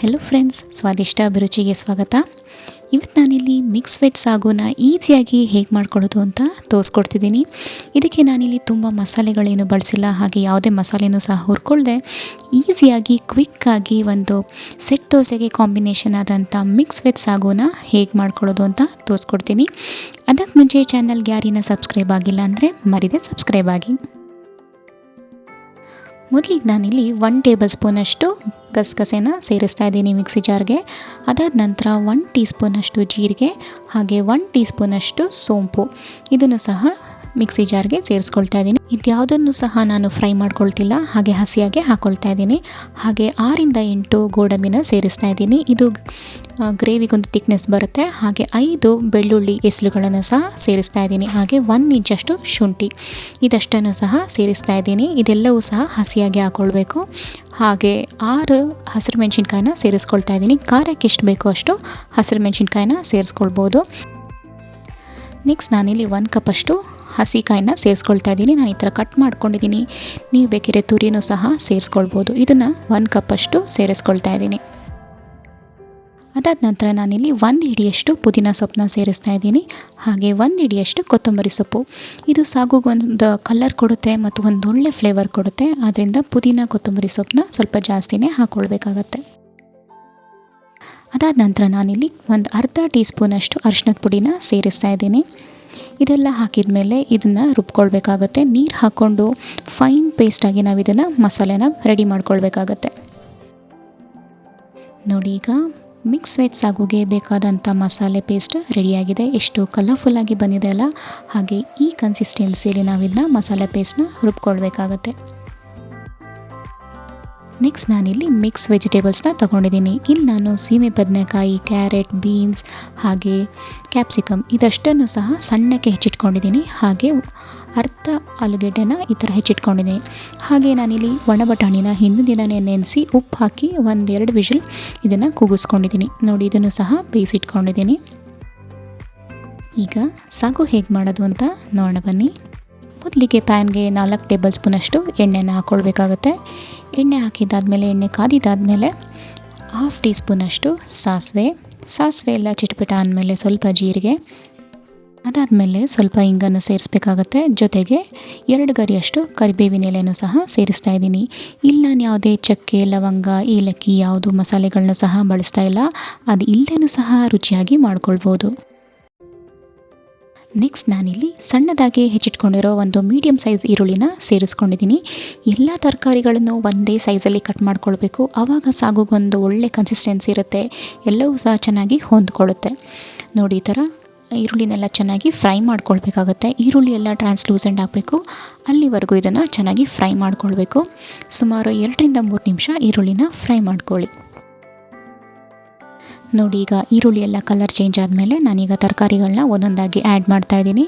Hello friends, ಸ್ವಾದಿಷ್ಟ ಅಭಿರುಚಿಗೆ ಸ್ವಾಗತ. ಇವತ್ತು ನಾನಿಲ್ಲಿ ಮಿಕ್ಸ್ ವೆಜ್ ಸಾಗುನ ಈಸಿಯಾಗಿ ಹೇಗೆ ಮಾಡ್ಕೊಳ್ಳೋದು ಅಂತ ತೋರಿಸ್ಕೊಡ್ತಿದ್ದೀನಿ. ಇದಕ್ಕೆ ನಾನಿಲ್ಲಿ ತುಂಬ ಮಸಾಲೆಗಳೇನು ಬಳಸಿಲ್ಲ, ಹಾಗೆ ಯಾವುದೇ ಮಸಾಲೆನೂ ಸಹ ಹುರ್ಕೊಳ್ದೆ ಈಸಿಯಾಗಿ ಕ್ವಿಕ್ಕಾಗಿ ಒಂದು ಸೆಟ್ ದೋಸೆಗೆ ಕಾಂಬಿನೇಷನ್ ಆದಂಥ ಮಿಕ್ಸ್ ವೆಜ್ ಸಾಗುನ ಹೇಗೆ ಮಾಡ್ಕೊಳ್ಳೋದು ಅಂತ ತೋರಿಸ್ಕೊಡ್ತೀನಿ. ಅದಕ್ಕೆ ಮುಂಚೆ ಚಾನಲ್ಗೆ ಯಾರಿನ ಸಬ್ಸ್ಕ್ರೈಬ್ ಆಗಿಲ್ಲ ಅಂದರೆ ಮರಿದೆ ಸಬ್ಸ್ಕ್ರೈಬ್ ಆಗಿ. ಮೊದಲಿಗೆ ನಾನಿಲ್ಲಿ 1 ಟೇಬಲ್ ಸ್ಪೂನಷ್ಟು ಗಸಗಸೆನ ಸೇರಿಸ್ತಾ ಇದ್ದೀನಿ ಮಿಕ್ಸಿ ಜಾರ್ಗೆ. ಅದಾದ ನಂತರ 1 ಟೀ ಸ್ಪೂನಷ್ಟು ಜೀರಿಗೆ, ಹಾಗೆ 1 ಟೀ ಸ್ಪೂನಷ್ಟು ಸೋಂಪು ಇದನ್ನು ಸಹ ಮಿಕ್ಸಿ ಜಾರ್ಗೆ ಸೇರಿಸ್ಕೊಳ್ತಾ ಇದ್ದೀನಿ. ಇದ್ಯಾವುದನ್ನು ಸಹ ನಾನು ಫ್ರೈ ಮಾಡ್ಕೊಳ್ತಿಲ್ಲ, ಹಾಗೆ ಹಸಿಯಾಗೆ ಹಾಕ್ಕೊಳ್ತಾ ಇದ್ದೀನಿ. ಹಾಗೆ 6ರಿಂದ 8 ಗೋಡಂಬಿನ ಸೇರಿಸ್ತಾ ಇದ್ದೀನಿ. ಇದು ಗ್ರೇವಿಗೊಂದು ತಿಕ್ನೆಸ್ ಬರುತ್ತೆ. ಹಾಗೆ 5 ಬೆಳ್ಳುಳ್ಳಿ ಎಸಳುಗಳನ್ನು ಸಹ ಸೇರಿಸ್ತಾ ಇದ್ದೀನಿ. ಹಾಗೆ 1 ಇಂಚಷ್ಟು ಶುಂಠಿ ಇದಷ್ಟನ್ನು ಸಹ ಸೇರಿಸ್ತಾ ಇದ್ದೀನಿ. ಇದೆಲ್ಲವೂ ಸಹ ಹಸಿಯಾಗಿ ಹಾಕ್ಕೊಳ್ಬೇಕು. ಹಾಗೆ 6 ಹಸಿರು ಮೆಣಸಿನ್ಕಾಯಿನ ಸೇರಿಸ್ಕೊಳ್ತಾ ಇದ್ದೀನಿ. ಖಾರಕ್ಕೆ ಎಷ್ಟು ಬೇಕೋ ಅಷ್ಟು ಹಸಿರು ಮೆಣಸಿನ್ಕಾಯಿನ ಸೇರಿಸ್ಕೊಳ್ಬೋದು. ನೆಕ್ಸ್ಟ್ ನಾನಿಲ್ಲಿ 1 ಕಪ್ಪಷ್ಟು ಹಸಿಕಾಯಿನ ಸೇರಿಸ್ಕೊಳ್ತಾ ಇದ್ದೀನಿ. ನಾನು ಈ ಥರ ಕಟ್ ಮಾಡ್ಕೊಂಡಿದ್ದೀನಿ, ನೀವು ಬೇಕಿದ್ರೆ ತುರಿನೂ ಸಹ ಸೇರಿಸ್ಕೊಳ್ಬೋದು. ಇದನ್ನು 1 ಕಪ್ಪಷ್ಟು ಸೇರಿಸ್ಕೊಳ್ತಾ ಇದ್ದೀನಿ. ಅದಾದ ನಂತರ ನಾನಿಲ್ಲಿ 1 ಹಿಡಿಯಷ್ಟು ಪುದೀನ ಸೊಪ್ಪನ್ನ ಸೇರಿಸ್ತಾ ಇದ್ದೀನಿ. ಹಾಗೆ 1 ಹಿಡಿಯಷ್ಟು ಕೊತ್ತಂಬರಿ ಸೊಪ್ಪು. ಇದು ಸಾಗುಗೊಂದು ಕಲರ್ ಕೊಡುತ್ತೆ ಮತ್ತು ಒಂದು ಒಳ್ಳೆ ಫ್ಲೇವರ್ ಕೊಡುತ್ತೆ. ಆದ್ದರಿಂದ ಪುದೀನ ಕೊತ್ತಂಬರಿ ಸೊಪ್ಪನ್ನ ಸ್ವಲ್ಪ ಜಾಸ್ತಿನೇ ಹಾಕ್ಕೊಳ್ಬೇಕಾಗತ್ತೆ. ಅದಾದ ನಂತರ ನಾನಿಲ್ಲಿ ಒಂದು ಅರ್ಧ ಟೀ ಸ್ಪೂನಷ್ಟು ಅರಿಶಿಣದ ಪುಡಿನ ಸೇರಿಸ್ತಾ ಇದ್ದೀನಿ. ಇದೆಲ್ಲ ಹಾಕಿದ ಮೇಲೆ ಇದನ್ನು ರುಬ್ಕೊಳ್ಬೇಕಾಗತ್ತೆ. ನೀರು ಹಾಕ್ಕೊಂಡು ಫೈನ್ ಪೇಸ್ಟಾಗಿ ನಾವು ಇದನ್ನು ಮಸಾಲೆನ ರೆಡಿ ಮಾಡ್ಕೊಳ್ಬೇಕಾಗತ್ತೆ. ನೋಡಿ, ಈಗ ಮಿಕ್ಸ್ ವೆಜ್ ಸಾಗುಗೆ ಬೇಕಾದಂಥ ಮಸಾಲೆ ಪೇಸ್ಟ್ ರೆಡಿಯಾಗಿದೆ. ಎಷ್ಟು ಕಲರ್ಫುಲ್ಲಾಗಿ ಬಂದಿದೆ ಅಲ್ಲ. ಹಾಗೆ ಈ ಕನ್ಸಿಸ್ಟೆನ್ಸಿಯಲ್ಲಿ ನಾವು ಇದನ್ನ ಮಸಾಲೆ ಪೇಸ್ಟ್ನ ರುಬ್ಕೊಳ್ಬೇಕಾಗತ್ತೆ. ನೆಕ್ಸ್ಟ್ ನಾನಿಲ್ಲಿ ಮಿಕ್ಸ್ ವೆಜಿಟೇಬಲ್ಸ್ನ ತೊಗೊಂಡಿದ್ದೀನಿ. ಇಲ್ಲಿ ನಾನು ಸೀಮೆ ಬದನೆಕಾಯಿ, ಕ್ಯಾರೆಟ್, ಬೀನ್ಸ್ ಹಾಗೆ ಕ್ಯಾಪ್ಸಿಕಮ್ ಇದಷ್ಟನ್ನು ಸಹ ಸಣ್ಣಕ್ಕೆ ಹೆಚ್ಚಿಟ್ಕೊಂಡಿದ್ದೀನಿ. ಹಾಗೆ ಅರ್ಧ ಆಲೂಗೆಡ್ಡೆನ ಈ ಥರ ಹೆಚ್ಚಿಟ್ಕೊಂಡಿದ್ದೀನಿ. ಹಾಗೆ ನಾನಿಲ್ಲಿ ಒಣ ಬಟಾಣಿನ ಹಿಂದಿನ ದಿನವೇ ನೆನೆಸಿ ಉಪ್ಪು ಹಾಕಿ 1-2 ವಿಷಲ್ ಇದನ್ನು ಕೂಗಿಸ್ಕೊಂಡಿದ್ದೀನಿ. ನೋಡಿ, ಇದನ್ನು ಸಹ ಬೇಯಿಸಿಟ್ಕೊಂಡಿದ್ದೀನಿ. ಈಗ ಸಾಗು ಹೇಗೆ ಮಾಡೋದು ಅಂತ ನೋಡೋಣ ಬನ್ನಿ. ಮೊದಲಿಗೆ ಪ್ಯಾನ್ಗೆ 4 ಟೇಬಲ್ ಸ್ಪೂನಷ್ಟು ಎಣ್ಣೆನ ಹಾಕ್ಕೊಳ್ಬೇಕಾಗತ್ತೆ. ಎಣ್ಣೆ ಹಾಕಿದ್ದಾದಮೇಲೆ, ಎಣ್ಣೆ ಕಾದಿದ್ದಾದಮೇಲೆ 1/2 ಟೀ ಸ್ಪೂನಷ್ಟು ಸಾಸಿವೆ ಎಲ್ಲ ಚಿಟಪಟ ಆದಮೇಲೆ ಸ್ವಲ್ಪ ಜೀರಿಗೆ, ಅದಾದಮೇಲೆ ಸ್ವಲ್ಪ ಇಂಗನ್ನು ಸೇರಿಸ್ಬೇಕಾಗತ್ತೆ. ಜೊತೆಗೆ 2 ಗರಿಯಷ್ಟು ಕರಿಬೇವಿನ ಎಲೆನೂ ಸಹ ಸೇರಿಸ್ತಾ ಇದ್ದೀನಿ. ಇಲ್ಲಿ ನಾನು ಯಾವುದೇ ಚಕ್ಕೆ, ಲವಂಗ, ಏಲಕ್ಕಿ ಯಾವುದು ಮಸಾಲೆಗಳನ್ನ ಸಹ ಬಳಸ್ತಾ ಇಲ್ಲ. ಅದು ಇಲ್ಲದೇನೂ ಸಹ ರುಚಿಯಾಗಿ ಮಾಡ್ಕೊಳ್ಬೋದು. ನೆಕ್ಸ್ಟ್ ನಾನಿಲ್ಲಿ ಸಣ್ಣದಾಗಿ ಹೆಚ್ಚಿಟ್ಕೊಂಡಿರೋ ಒಂದು ಮೀಡಿಯಮ್ ಸೈಜ್ ಈರುಳ್ಳಿನ ಸೇರಿಸ್ಕೊಂಡಿದ್ದೀನಿ. ಎಲ್ಲ ತರಕಾರಿಗಳನ್ನು ಒಂದೇ ಸೈಜಲ್ಲಿ ಕಟ್ ಮಾಡ್ಕೊಳ್ಬೇಕು. ಆವಾಗ ಸಾಗುಗೊಂದು ಒಳ್ಳೆ ಕನ್ಸಿಸ್ಟೆನ್ಸಿ ಇರುತ್ತೆ, ಎಲ್ಲವೂ ಸಹ ಚೆನ್ನಾಗಿ ಹೊಂದ್ಕೊಳ್ಳುತ್ತೆ. ನೋಡಿ, ಈ ಥರ ಈರುಳ್ಳಿನೆಲ್ಲ ಚೆನ್ನಾಗಿ ಫ್ರೈ ಮಾಡ್ಕೊಳ್ಬೇಕಾಗತ್ತೆ. ಈರುಳ್ಳಿ ಎಲ್ಲ ಟ್ರಾನ್ಸ್ಲೂಸೆಂಟ್ ಆಗಬೇಕು, ಅಲ್ಲಿವರೆಗೂ ಇದನ್ನು ಚೆನ್ನಾಗಿ ಫ್ರೈ ಮಾಡ್ಕೊಳ್ಬೇಕು. ಸುಮಾರು 2-3 ನಿಮಿಷ ಈರುಳ್ಳಿನ ಫ್ರೈ ಮಾಡ್ಕೊಳ್ಳಿ. ನೋಡಿ, ಈಗ ಈರುಳ್ಳಿ ಎಲ್ಲ ಕಲರ್ ಚೇಂಜ್ ಆದಮೇಲೆ ನಾನೀಗ ತರಕಾರಿಗಳನ್ನ ಒಂದೊಂದಾಗಿ ಆ್ಯಡ್ ಮಾಡ್ತಾ ಇದ್ದೀನಿ.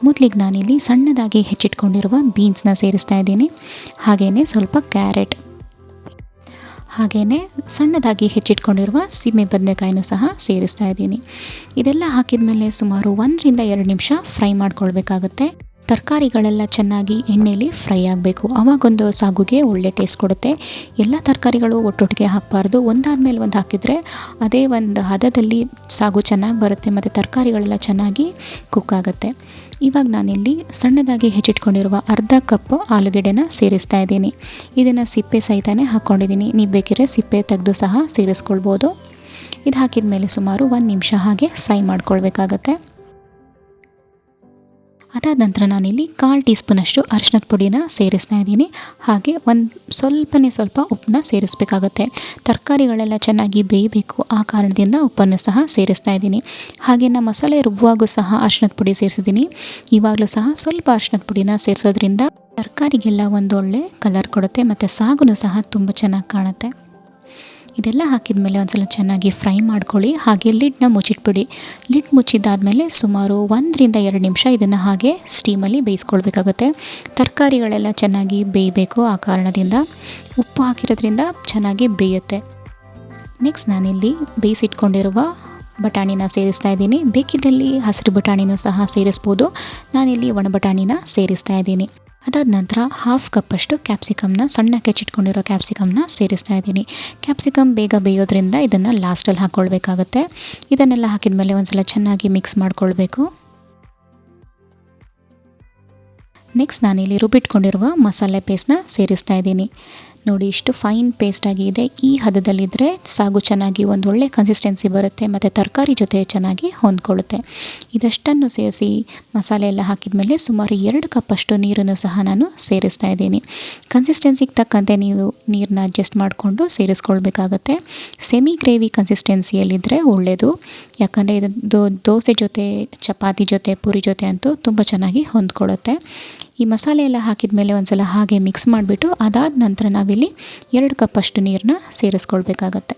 ಮೊದಲಿಗೆ ನಾನಿಲ್ಲಿ ಸಣ್ಣದಾಗಿ ಹೆಚ್ಚಿಟ್ಕೊಂಡಿರುವ ಬೀನ್ಸ್ನ ಸೇರಿಸ್ತಾ ಇದ್ದೀನಿ. ಹಾಗೆಯೇ ಸ್ವಲ್ಪ ಕ್ಯಾರೆಟ್, ಹಾಗೆಯೇ ಸಣ್ಣದಾಗಿ ಹೆಚ್ಚಿಟ್ಕೊಂಡಿರುವ ಸೀಮೆ ಬದನೆಕಾಯಿನೂ ಸಹ ಸೇರಿಸ್ತಾ ಇದ್ದೀನಿ. ಇದೆಲ್ಲ ಹಾಕಿದ ಮೇಲೆ ಸುಮಾರು 1-2 ನಿಮಿಷ ಫ್ರೈ ಮಾಡ್ಕೊಳ್ಬೇಕಾಗತ್ತೆ. ತರಕಾರಿಗಳೆಲ್ಲ ಚೆನ್ನಾಗಿ ಎಣ್ಣೆಯಲ್ಲಿ ಫ್ರೈ ಆಗಬೇಕು. ಆವಾಗೊಂದು ಸಾಗುಗೆ ಒಳ್ಳೆ ಟೇಸ್ಟ್ ಕೊಡುತ್ತೆ. ಎಲ್ಲ ತರಕಾರಿಗಳು ಒಟ್ಟೊಟ್ಟಿಗೆ ಹಾಕಬಾರ್ದು, ಒಂದಾದಮೇಲೆ ಒಂದು ಹಾಕಿದರೆ ಅದೇ ಒಂದು ಹದದಲ್ಲಿ ಸಾಗು ಚೆನ್ನಾಗಿ ಬರುತ್ತೆ ಮತ್ತು ತರಕಾರಿಗಳೆಲ್ಲ ಚೆನ್ನಾಗಿ ಕುಕ್ ಆಗುತ್ತೆ. ಇವಾಗ ನಾನಿಲ್ಲಿ ಸಣ್ಣದಾಗಿ ಹೆಚ್ಚಿಟ್ಕೊಂಡಿರುವ ಅರ್ಧ ಕಪ್ ಆಲೂಗೆಡ್ಡೆನ ಸೇರಿಸ್ತಾ ಇದ್ದೀನಿ. ಇದನ್ನು ಸಿಪ್ಪೆ ಸಹಿತನೇ ಹಾಕ್ಕೊಂಡಿದ್ದೀನಿ. ನೀವು ಬೇಕಿದ್ರೆ ಸಿಪ್ಪೆ ತೆಗೆದು ಸಹ ಸೇರಿಸ್ಕೊಳ್ಬೋದು. ಇದು ಹಾಕಿದ ಮೇಲೆ ಸುಮಾರು 1 ನಿಮಿಷ ಹಾಗೆ ಫ್ರೈ ಮಾಡ್ಕೊಳ್ಬೇಕಾಗತ್ತೆ. ಅದಾದ ನಂತರ ನಾನಿಲ್ಲಿ 1/4 ಟೀ ಸ್ಪೂನಷ್ಟು ಅರಿಶಿಣದ ಪುಡಿನ ಸೇರಿಸ್ತಾ ಇದ್ದೀನಿ. ಹಾಗೆ ಸ್ವಲ್ಪ ಉಪ್ಪನ್ನ ಸೇರಿಸಬೇಕಾಗತ್ತೆ. ತರಕಾರಿಗಳೆಲ್ಲ ಚೆನ್ನಾಗಿ ಬೇಯಬೇಕು, ಆ ಕಾರಣದಿಂದ ಉಪ್ಪನ್ನು ಸಹ ಸೇರಿಸ್ತಾ ಇದ್ದೀನಿ. ಹಾಗೆ ನಾನು ಮಸಾಲೆ ರುಬ್ಬುವಾಗೂ ಸಹ ಅರಿಶಿಣದ ಪುಡಿ ಸೇರಿಸಿದ್ದೀನಿ. ಇವಾಗಲೂ ಸಹ ಸ್ವಲ್ಪ ಅರಿಶಿಣದ ಪುಡಿನ ಸೇರಿಸೋದ್ರಿಂದ ತರಕಾರಿಗೆಲ್ಲ ಒಂದೊಳ್ಳೆ ಕಲರ್ ಕೊಡುತ್ತೆ ಮತ್ತು ಸಾಗುನು ಸಹ ತುಂಬ ಚೆನ್ನಾಗಿ ಕಾಣುತ್ತೆ. ಇದೆಲ್ಲ ಹಾಕಿದ ಮೇಲೆ ಒಂದ್ಸಲ ಚೆನ್ನಾಗಿ ಫ್ರೈ ಮಾಡ್ಕೊಳ್ಳಿ. ಹಾಗೆ ಲಿಡ್ನ ಮುಚ್ಚಿಟ್ಬಿಡಿ. ಲಿಡ್ ಮುಚ್ಚಿದ್ದಾದಮೇಲೆ ಸುಮಾರು 1-2 ನಿಮಿಷ ಇದನ್ನು ಹಾಗೆ ಸ್ಟೀಮಲ್ಲಿ ಬೇಯಿಸ್ಕೊಳ್ಬೇಕಾಗುತ್ತೆ. ತರಕಾರಿಗಳೆಲ್ಲ ಚೆನ್ನಾಗಿ ಬೇಯಬೇಕು, ಆ ಕಾರಣದಿಂದ ಉಪ್ಪು ಹಾಕಿರೋದ್ರಿಂದ ಚೆನ್ನಾಗಿ ಬೇಯುತ್ತೆ. ನೆಕ್ಸ್ಟ್ ನಾನಿಲ್ಲಿ ಬೇಯಿಸಿಟ್ಕೊಂಡಿರುವ ಬಟಾಣಿನ ಸೇರಿಸ್ತಾ ಇದ್ದೀನಿ. ಬೇಕಿದ್ದಲ್ಲಿ ಹಸಿರು ಬಟಾಣಿನೂ ಸಹ ಸೇರಿಸ್ಬೋದು. ನಾನಿಲ್ಲಿ ಒಣ ಬಟಾಣಿನ ಸೇರಿಸ್ತಾ ಇದ್ದೀನಿ. ಅದಾದ ನಂತರ ಹಾಫ್ ಕಪ್ಪಷ್ಟು ಕ್ಯಾಪ್ಸಿಕಮ್ನ ಸಣ್ಣಕ್ಕೆ ಹೆಚ್ಚಿಟ್ಕೊಂಡಿರೋ ಕ್ಯಾಪ್ಸಿಕಮ್ನ ಸೇರಿಸ್ತಾ ಇದ್ದೀನಿ. ಕ್ಯಾಪ್ಸಿಕಮ್ ಬೇಗ ಬೇಯೋದ್ರಿಂದ ಇದನ್ನು ಲಾಸ್ಟಲ್ಲಿ ಹಾಕ್ಕೊಳ್ಬೇಕಾಗತ್ತೆ. ಇದನ್ನೆಲ್ಲ ಹಾಕಿದ ಮೇಲೆ ಒಂದ್ಸಲ ಚೆನ್ನಾಗಿ ಮಿಕ್ಸ್ ಮಾಡ್ಕೊಳ್ಬೇಕು. ನೆಕ್ಸ್ಟ್ ನಾನಿಲ್ಲಿ ರುಬ್ಬಿಟ್ಕೊಂಡಿರುವ ಮಸಾಲೆ ಪೇಸ್ಟ್ನ ಸೇರಿಸ್ತಾ ಇದ್ದೀನಿ. ನೋಡಿ ಇಷ್ಟು ಫೈನ್ ಪೇಸ್ಟಾಗಿ ಇದೆ. ಈ ಹದದಲ್ಲಿದ್ದರೆ ಸಾಗು ಚೆನ್ನಾಗಿ ಒಂದು ಒಳ್ಳೆ ಕನ್ಸಿಸ್ಟೆನ್ಸಿ ಬರುತ್ತೆ ಮತ್ತು ತರಕಾರಿ ಜೊತೆ ಚೆನ್ನಾಗಿ ಹೊಂದ್ಕೊಳ್ಳುತ್ತೆ. ಇದಷ್ಟನ್ನು ಸೇರಿಸಿ ಮಸಾಲೆ ಎಲ್ಲ ಹಾಕಿದ ಮೇಲೆ ಸುಮಾರು 2 ಕಪ್ಪಷ್ಟು ನೀರನ್ನು ಸಹ ನಾನು ಸೇರಿಸ್ತಾ ಇದ್ದೀನಿ. ಕನ್ಸಿಸ್ಟೆನ್ಸಿಗೆ ತಕ್ಕಂತೆ ನೀವು ನೀರನ್ನ ಅಡ್ಜಸ್ಟ್ ಮಾಡಿಕೊಂಡು ಸೇರಿಸ್ಕೊಳ್ಬೇಕಾಗತ್ತೆ. ಸೆಮಿ ಗ್ರೇವಿ ಕನ್ಸಿಸ್ಟೆನ್ಸಿಯಲ್ಲಿದ್ದರೆ ಒಳ್ಳೆಯದು. ಯಾಕಂದರೆ ಇದು ದೋಸೆ ಜೊತೆ, ಚಪಾತಿ ಜೊತೆ, ಪೂರಿ ಜೊತೆ ಅಂತೂ ತುಂಬ ಚೆನ್ನಾಗಿ ಹೊಂದ್ಕೊಳ್ಳುತ್ತೆ. ಈ ಮಸಾಲೆ ಎಲ್ಲ ಹಾಕಿದ ಮೇಲೆ ಒಂದ್ಸಲ ಹಾಗೆ ಮಿಕ್ಸ್ ಮಾಡಿಬಿಟ್ಟು ಅದಾದ ನಂತರ ನಾವಿಲ್ಲಿ 2 ಕಪ್ಪಷ್ಟು ನೀರನ್ನ ಸೇರಿಸ್ಕೊಳ್ಬೇಕಾಗತ್ತೆ.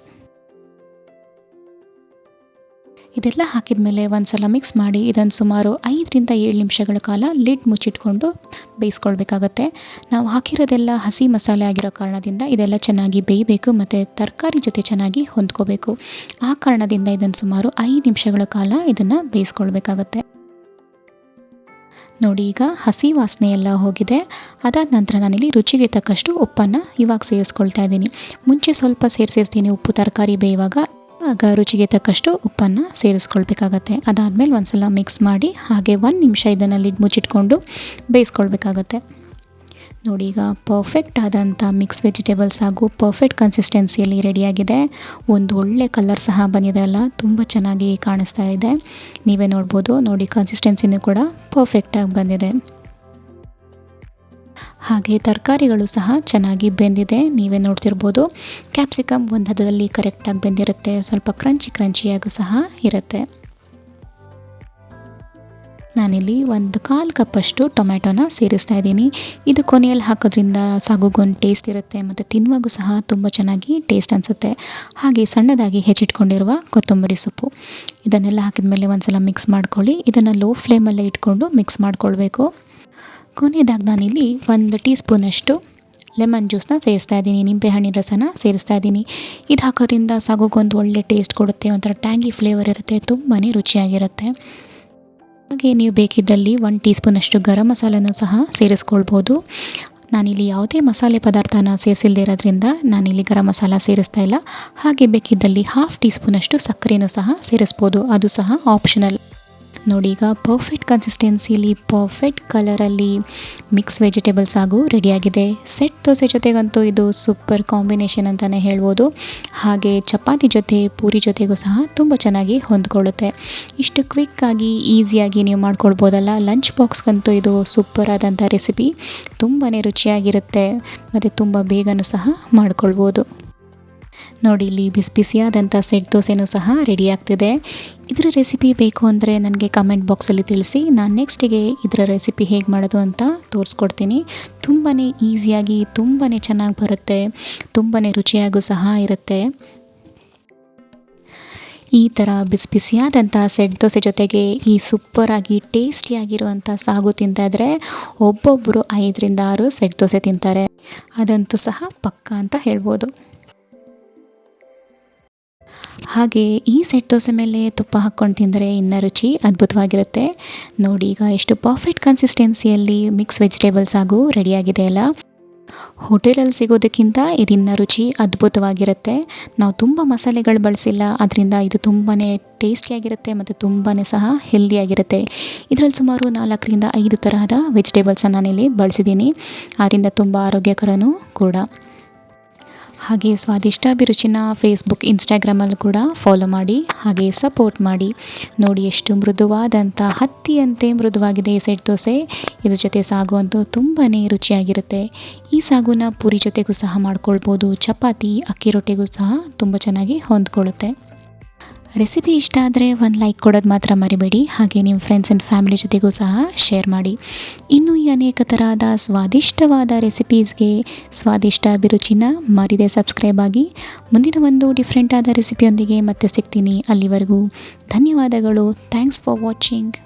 ಇದೆಲ್ಲ ಹಾಕಿದ ಮೇಲೆ ಒಂದ್ಸಲ ಮಿಕ್ಸ್ ಮಾಡಿ ಇದನ್ನು ಸುಮಾರು 5ರಿಂದ 7 ನಿಮಿಷಗಳ ಕಾಲ ಲಿಡ್ ಮುಚ್ಚಿಟ್ಕೊಂಡು ಬೇಯಿಸ್ಕೊಳ್ಬೇಕಾಗತ್ತೆ. ನಾವು ಹಾಕಿರೋದೆಲ್ಲ ಹಸಿ ಮಸಾಲೆ ಆಗಿರೋ ಕಾರಣದಿಂದ ಇದೆಲ್ಲ ಚೆನ್ನಾಗಿ ಬೇಯಬೇಕು ಮತ್ತು ತರಕಾರಿ ಜೊತೆ ಚೆನ್ನಾಗಿ ಹೊಂದ್ಕೋಬೇಕು. ಆ ಕಾರಣದಿಂದ ಇದನ್ನು ಸುಮಾರು 5 ನಿಮಿಷಗಳ ಕಾಲ ಇದನ್ನು ಬೇಯಿಸ್ಕೊಳ್ಬೇಕಾಗತ್ತೆ. ನೋಡಿ ಈಗ ಹಸಿ ವಾಸನೆ ಎಲ್ಲ ಹೋಗಿದೆ. ಅದಾದ ನಂತರ ನಾನಿಲ್ಲಿ ರುಚಿಗೆ ತಕ್ಕಷ್ಟು ಉಪ್ಪನ್ನು ಇವಾಗ ಸೇರಿಸ್ಕೊಳ್ತಾ ಇದ್ದೀನಿ. ಮುಂಚೆ ಸ್ವಲ್ಪ ಸೇರಿಸಿರ್ತೀನಿ ಉಪ್ಪು ತರಕಾರಿ ಬೇಯುವಾಗ. ಆಗ ರುಚಿಗೆ ತಕ್ಕಷ್ಟು ಉಪ್ಪನ್ನು ಸೇರಿಸ್ಕೊಳ್ಬೇಕಾಗತ್ತೆ. ಅದಾದಮೇಲೆ ಒಂದ್ಸಲ ಮಿಕ್ಸ್ ಮಾಡಿ ಹಾಗೆ 1 ನಿಮಿಷ ಇದನ್ನು ಲಿಡ್ ಮುಚ್ಚಿಟ್ಕೊಂಡು ಬೇಯಿಸ್ಕೊಳ್ಬೇಕಾಗತ್ತೆ. ನೋಡಿ ಈಗ ಪರ್ಫೆಕ್ಟ್ ಆದಂಥ ಮಿಕ್ಸ್ ವೆಜಿಟೇಬಲ್ಸ್ ಹಾಗೂ ಪರ್ಫೆಕ್ಟ್ ಕನ್ಸಿಸ್ಟೆನ್ಸಿಯಲ್ಲಿ ರೆಡಿಯಾಗಿದೆ. ಒಂದು ಒಳ್ಳೆ ಕಲರ್ ಸಹ ಬಂದಿದೆ ಅಲ್ಲ, ತುಂಬ ಚೆನ್ನಾಗಿ ಕಾಣಿಸ್ತಾ ಇದೆ. ನೀವೇ ನೋಡ್ಬೋದು. ನೋಡಿ ಕನ್ಸಿಸ್ಟೆನ್ಸಿನೂ ಕೂಡ ಪರ್ಫೆಕ್ಟಾಗಿ ಬಂದಿದೆ. ಹಾಗೆ ತರಕಾರಿಗಳು ಸಹ ಚೆನ್ನಾಗಿ ಬೆಂದಿದೆ. ನೀವೇ ನೋಡ್ತಿರ್ಬೋದು. ಕ್ಯಾಪ್ಸಿಕಮ್ ಒಂದು ಹದದಲ್ಲಿ ಕರೆಕ್ಟಾಗಿ ಬೆಂದಿರುತ್ತೆ. ಸ್ವಲ್ಪ ಕ್ರಂಚಿಯಾಗೂ ಸಹ ಇರುತ್ತೆ. ನಾನಿಲ್ಲಿ 1/4 ಕಪ್ಪಷ್ಟು ಟೊಮ್ಯಾಟೋನ ಸೇರಿಸ್ತಾ ಇದ್ದೀನಿ. ಇದು ಕೊನೆಯಲ್ಲಿ ಹಾಕೋದ್ರಿಂದ ಸಾಗುಗೊಂದು ಟೇಸ್ಟ್ ಇರುತ್ತೆ ಮತ್ತು ತಿನ್ನುವಾಗೂ ಸಹ ತುಂಬ ಚೆನ್ನಾಗಿ ಟೇಸ್ಟ್ ಅನಿಸುತ್ತೆ. ಹಾಗೆ ಸಣ್ಣದಾಗಿ ಹೆಚ್ಚಿಟ್ಕೊಂಡಿರುವ ಕೊತ್ತಂಬರಿ ಸೊಪ್ಪು ಇದನ್ನೆಲ್ಲ ಹಾಕಿದ ಮೇಲೆ ಒಂದ್ಸಲ ಮಿಕ್ಸ್ ಮಾಡ್ಕೊಳ್ಳಿ. ಇದನ್ನು ಲೋ ಫ್ಲೇಮಲ್ಲೇ ಇಟ್ಕೊಂಡು ಮಿಕ್ಸ್ ಮಾಡ್ಕೊಳ್ಬೇಕು. ಕೊನೆಯದಾಗಿ ನಾನಿಲ್ಲಿ 1 ಟೀ ಸ್ಪೂನಷ್ಟು ಲೆಮನ್ ಜ್ಯೂಸನ್ನ ಸೇರಿಸ್ತಾ ಇದ್ದೀನಿ. ನಿಂಬೆಹಣ್ಣಿನ ರಸನ ಸೇರಿಸ್ತಾ ಇದ್ದೀನಿ. ಇದು ಹಾಕೋದ್ರಿಂದ ಸಾಗುಗೊಂದು ಒಳ್ಳೆ ಟೇಸ್ಟ್ ಕೊಡುತ್ತೆ. ಒಂಥರ ಟ್ಯಾಂಗಿ ಫ್ಲೇವರ್ ಇರುತ್ತೆ. ತುಂಬಾ ರುಚಿಯಾಗಿರುತ್ತೆ. ಹಾಗೆ ನೀವು ಬೇಕಿದ್ದಲ್ಲಿ 1 ಟೀ ಸ್ಪೂನಷ್ಟು ಗರಂ ಮಸಾಲನೂ ಸಹ ಸೇರಿಸ್ಕೊಳ್ಬೋದು. ನಾನಿಲ್ಲಿ ಯಾವುದೇ ಮಸಾಲೆ ಪದಾರ್ಥನ ಸೇರಿಸಿಲ್ಲದೆ ಇರೋದ್ರಿಂದ ನಾನಿಲ್ಲಿ ಗರಂ ಮಸಾಲ ಸೇರಿಸ್ತಾ ಇಲ್ಲ. ಹಾಗೆ ಬೇಕಿದ್ದಲ್ಲಿ 1/2 ಟೀ ಸ್ಪೂನಷ್ಟು ಸಕ್ಕರೆನೂ ಸಹ ಸೇರಿಸ್ಬೋದು. ಅದು ಸಹ ಆಪ್ಷನಲ್. ನೋಡಿ ಈಗ ಪರ್ಫೆಕ್ಟ್ ಕನ್ಸಿಸ್ಟೆನ್ಸಿಲಿ ಪರ್ಫೆಕ್ಟ್ ಕಲರಲ್ಲಿ ಮಿಕ್ಸ್ ವೆಜಿಟೇಬಲ್ಸ್ ಹಾಗೂ ರೆಡಿಯಾಗಿದೆ. ಸೆಟ್ ದೋಸೆ ಜೊತೆಗಂತೂ ಇದು ಸೂಪರ್ ಕಾಂಬಿನೇಷನ್ ಅಂತಲೇ ಹೇಳ್ಬೋದು. ಹಾಗೆ ಚಪಾತಿ ಜೊತೆ, ಪೂರಿ ಜೊತೆಗೂ ಸಹ ತುಂಬ ಚೆನ್ನಾಗಿ ಹೊಂದ್ಕೊಳ್ಳುತ್ತೆ. ಇಷ್ಟು ಕ್ವಿಕ್ಕಾಗಿ ಈಸಿಯಾಗಿ ನೀವು ಮಾಡ್ಕೊಳ್ಬೋದಲ್ಲ. ಲಂಚ್ ಬಾಕ್ಸ್ಗಂತೂ ಇದು ಸೂಪರ್ ಆದಂಥ ರೆಸಿಪಿ. ತುಂಬಾ ರುಚಿಯಾಗಿರುತ್ತೆ ಮತ್ತು ತುಂಬ ಬೇಗನೂ ಸಹ ಮಾಡ್ಕೊಳ್ಬೋದು. ನೋಡಿ ಇಲ್ಲಿ ಬಿಸಿಯಾದಂಥ ಸೆಟ್ ದೋಸೆನೂ ಸಹ ರೆಡಿ ಆಗ್ತಿದೆ. ಇದರ ರೆಸಿಪಿ ಬೇಕು ಅಂದರೆ ನನಗೆ ಕಮೆಂಟ್ ಬಾಕ್ಸಲ್ಲಿ ತಿಳಿಸಿ. ನಾನು ನೆಕ್ಸ್ಟಿಗೆ ಇದರ ರೆಸಿಪಿ ಹೇಗೆ ಮಾಡೋದು ಅಂತ ತೋರಿಸ್ಕೊಡ್ತೀನಿ. ತುಂಬಾ ಈಸಿಯಾಗಿ ತುಂಬಾ ಚೆನ್ನಾಗಿ ಬರುತ್ತೆ. ತುಂಬಾ ರುಚಿಯಾಗೂ ಸಹ ಇರುತ್ತೆ. ಈ ಥರ ಬಿಸಿಯಾದಂಥ ಸೆಟ್ ದೋಸೆ ಜೊತೆಗೆ ಈ ಸೂಪರಾಗಿ ಟೇಸ್ಟಿಯಾಗಿರುವಂಥ ಸಾಗು ತಿಂತಾಯಿದ್ರೆ ಒಬ್ಬೊಬ್ಬರು 5ರಿಂದ 6 ಸೆಟ್ ದೋಸೆ ತಿಂತಾರೆ. ಅದಂತೂ ಸಹ ಪಕ್ಕಾ ಅಂತ ಹೇಳ್ಬೋದು. ಹಾಗೆ ಈ ಸೆಟ್ ದೋಸೆ ಮೇಲೆ ತುಪ್ಪ ಹಾಕ್ಕೊಂಡು ತಿಂದರೆ ಇನ್ನೂ ರುಚಿ ಅದ್ಭುತವಾಗಿರುತ್ತೆ. ನೋಡಿ ಈಗ ಎಷ್ಟು ಪರ್ಫೆಕ್ಟ್ ಕನ್ಸಿಸ್ಟೆನ್ಸಿಯಲ್ಲಿ ಮಿಕ್ಸ್ ವೆಜಿಟೇಬಲ್ಸ್ ಹಾಗೂ ರೆಡಿಯಾಗಿದೆ ಅಲ್ಲ. ಹೋಟೆಲಲ್ಲಿ ಸಿಗೋದಕ್ಕಿಂತ ಇದಿನ್ನ ರುಚಿ ಅದ್ಭುತವಾಗಿರುತ್ತೆ. ನಾವು ತುಂಬ ಮಸಾಲೆಗಳು ಬಳಸಿಲ್ಲ, ಅದರಿಂದ ಇದು ತುಂಬಾ ಟೇಸ್ಟಿಯಾಗಿರುತ್ತೆ ಮತ್ತು ತುಂಬಾ ಸಹ ಹೆಲ್ದಿಯಾಗಿರುತ್ತೆ. ಇದರಲ್ಲಿ ಸುಮಾರು 4ರಿಂದ 5 ತರಹದ ವೆಜಿಟೇಬಲ್ಸನ್ನು ನಾನಿಲ್ಲಿ ಬಳಸಿದ್ದೀನಿ. ಆದ್ದರಿಂದ ತುಂಬ ಆರೋಗ್ಯಕರನೂ ಕೂಡ. ಹಾಗೆ ಸ್ವಾದಿಷ್ಟ ಅಭಿರುಚಿನ ಫೇಸ್ಬುಕ್, ಇನ್ಸ್ಟಾಗ್ರಾಮಲ್ಲಿ ಕೂಡ ಫಾಲೋ ಮಾಡಿ. ಹಾಗೆ ಸಪೋರ್ಟ್ ಮಾಡಿ. ನೋಡಿ ಎಷ್ಟು ಮೃದುವಾದಂಥ ಹತ್ತಿಯಂತೆ ಮೃದುವಾಗಿದೆ ಈ ಸೆಟ್ ದೋಸೆ. ಇದ್ರ ಜೊತೆ ಸಾಗು ಅಂತೂ ತುಂಬಾ ರುಚಿಯಾಗಿರುತ್ತೆ. ಈ ಸಾಗುನ ಪೂರಿ ಜೊತೆಗೂ ಸಹ ಮಾಡ್ಕೊಳ್ಬೋದು. ಚಪಾತಿ, ಅಕ್ಕಿ ರೊಟ್ಟಿಗೂ ಸಹ ತುಂಬ ಚೆನ್ನಾಗಿ ಹೊಂದ್ಕೊಳ್ಳುತ್ತೆ. ರೆಸಿಪಿ ಇಷ್ಟ ಆದರೆ ಒಂದು ಲೈಕ್ ಕೊಡೋದು ಮಾತ್ರ ಮರಿಬೇಡಿ. ಹಾಗೆ ನಿಮ್ಮ ಫ್ರೆಂಡ್ಸ್ ಆ್ಯಂಡ್ ಫ್ಯಾಮಿಲಿ ಜೊತೆಗೂ ಸಹ ಶೇರ್ ಮಾಡಿ. ಇನ್ನೂ ಈ ಅನೇಕ ತರಹದ ಸ್ವಾದಿಷ್ಟವಾದ ರೆಸಿಪೀಸ್ಗೆ ಸ್ವಾದಿಷ್ಟ ಅಭಿರುಚಿನ ಮರಿದೆ ಸಬ್ಸ್ಕ್ರೈಬ್ ಆಗಿ. ಮುಂದಿನ ಒಂದು ಡಿಫ್ರೆಂಟ್ ಆದ ರೆಸಿಪಿಯೊಂದಿಗೆ ಮತ್ತೆ ಸಿಗ್ತೀನಿ. ಅಲ್ಲಿವರೆಗೂ ಧನ್ಯವಾದಗಳು. Thanks for watching.